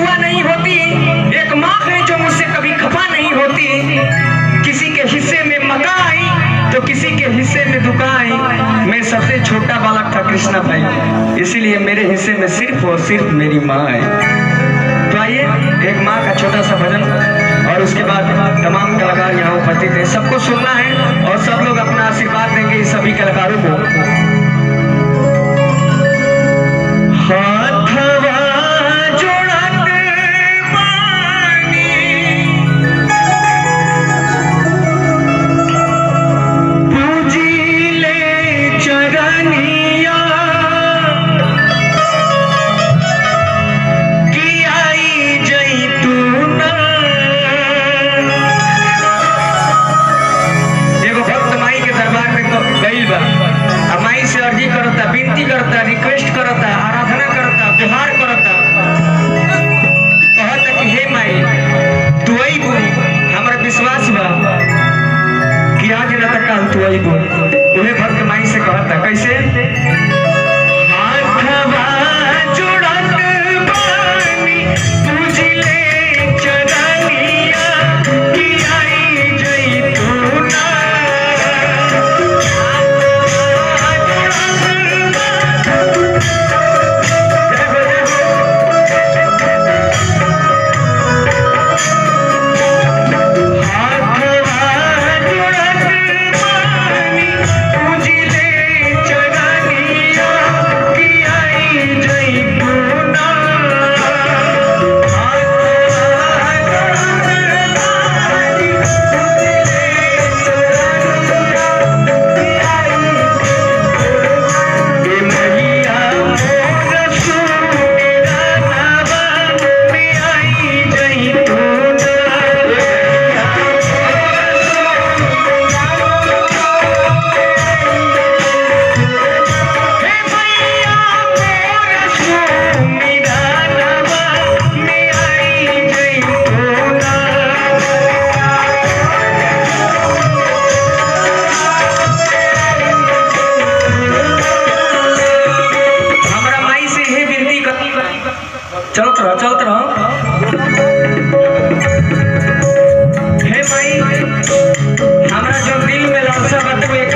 दुआ नहीं होती, एक माँ है जो मुझसे कभी खफा नहीं होती। किसी के हिस्से में मक्का आई तो किसी के हिस्से में दुका आई। मैं सबसे छोटा बालक था कृष्णा भाई, इसीलिए मेरे हिस्से में सिर्फ और सिर्फ मेरी माँ है। तो आइए एक माँ का छोटा सा भजन और उसके बाद तमाम कलाकार यहाँ उपस्थित हैं, सबको सुनना है और सब लोग अपना आशीर्वाद देंगे इस सभी कलाकारों को। रिक्वेस्ट करता, आराधना करता, गुहार करता, कहता कि हे माई तू अइबू। हमारा विश्वास बा कि आज न तक काल तू अइबू। उहे भक्त माई से कहता कैसे, हाथवा जुड़त बानी तुझले चरनिया कि आई जइतूना। चलत रहो। हे माई हमरा जो दिल में लालसा बाटे वो एक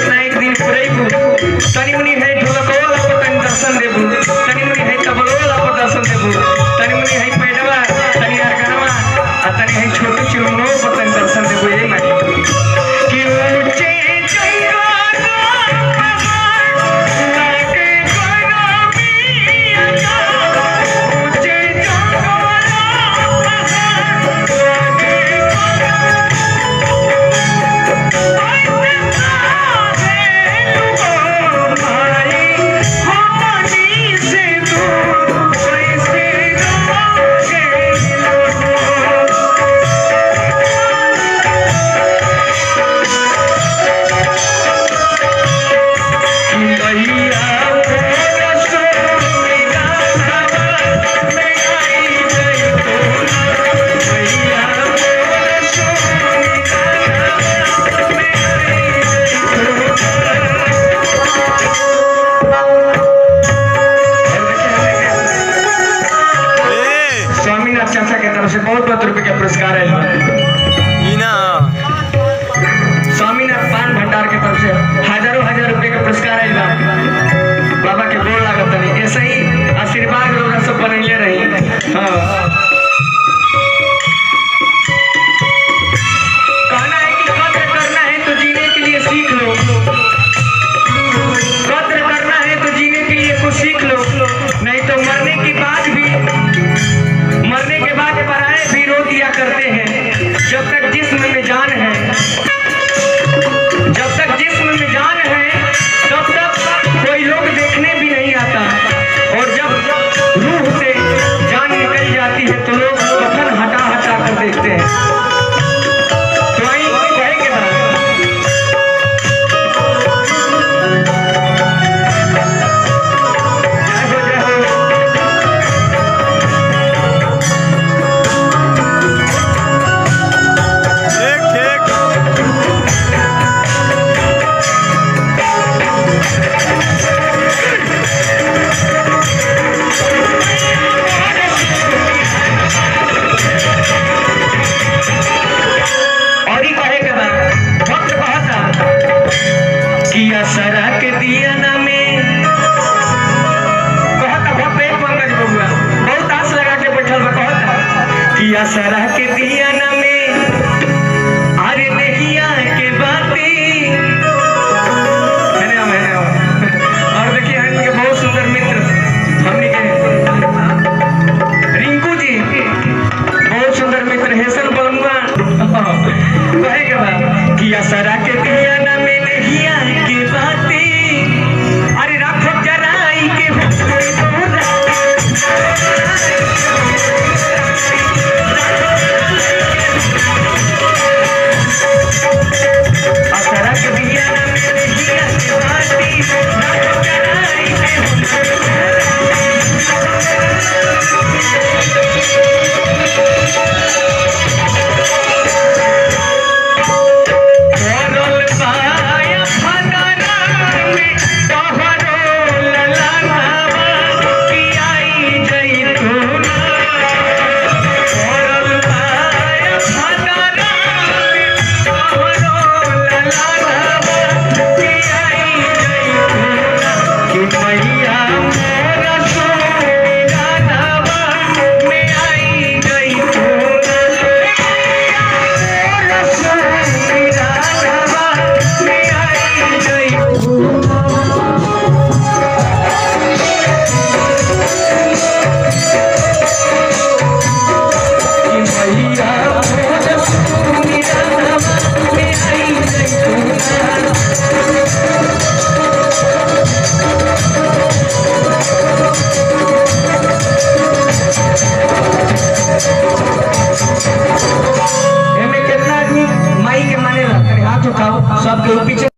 ना एक दिन पुरैबू। तनी मुनी है ढोलकवा पर तनी दर्शन देबू, तनी मुनी है तबलवा पर दर्शन देबू, तनी मुनी है पैडवा, तनी अरगनवा आ तनी है छोटू चिलमनो पर तनी दर्शन देबू। हे माई कि ऊंचे बहुत रुपए का पुरस्कार है। स्वामीनाथ पान भंडार की तरफ से हजारों रुपए का पुरस्कार है। बाबा के गोड़ लागत नहीं, ऐसे ही आशीर्वाद लोग सब बनैले रही। हाँ कहना है कि कद्र करना है तो जीने के लिए सीख लो, कद्र करना है तो जीने के लिए कुछ सीख लो, नहीं तो मरने के बाद पराए भी रो दिया करते हैं। जब तक जिस्म में जान है, जब तक जिस्म में जान है तब तक कोई लोग देखने भी नहीं आता, और जब रूह से जान निकल जाती है तो लोग कफन हटा कर देखते हैं। तो आई कहेंगे असरा के दिया न में अरे नहिया के बातें। और देखिए इनके बहुत सुंदर मित्र हमने के रिंकू जी बहुत सुंदर मित्र हेसन बलुआ कहे के बाद कि असरा के दिया न में नहिया के बातें अरे राखो जराई के असरा के दिया न में नहिया के बातें राखो जराई के सबके पीछे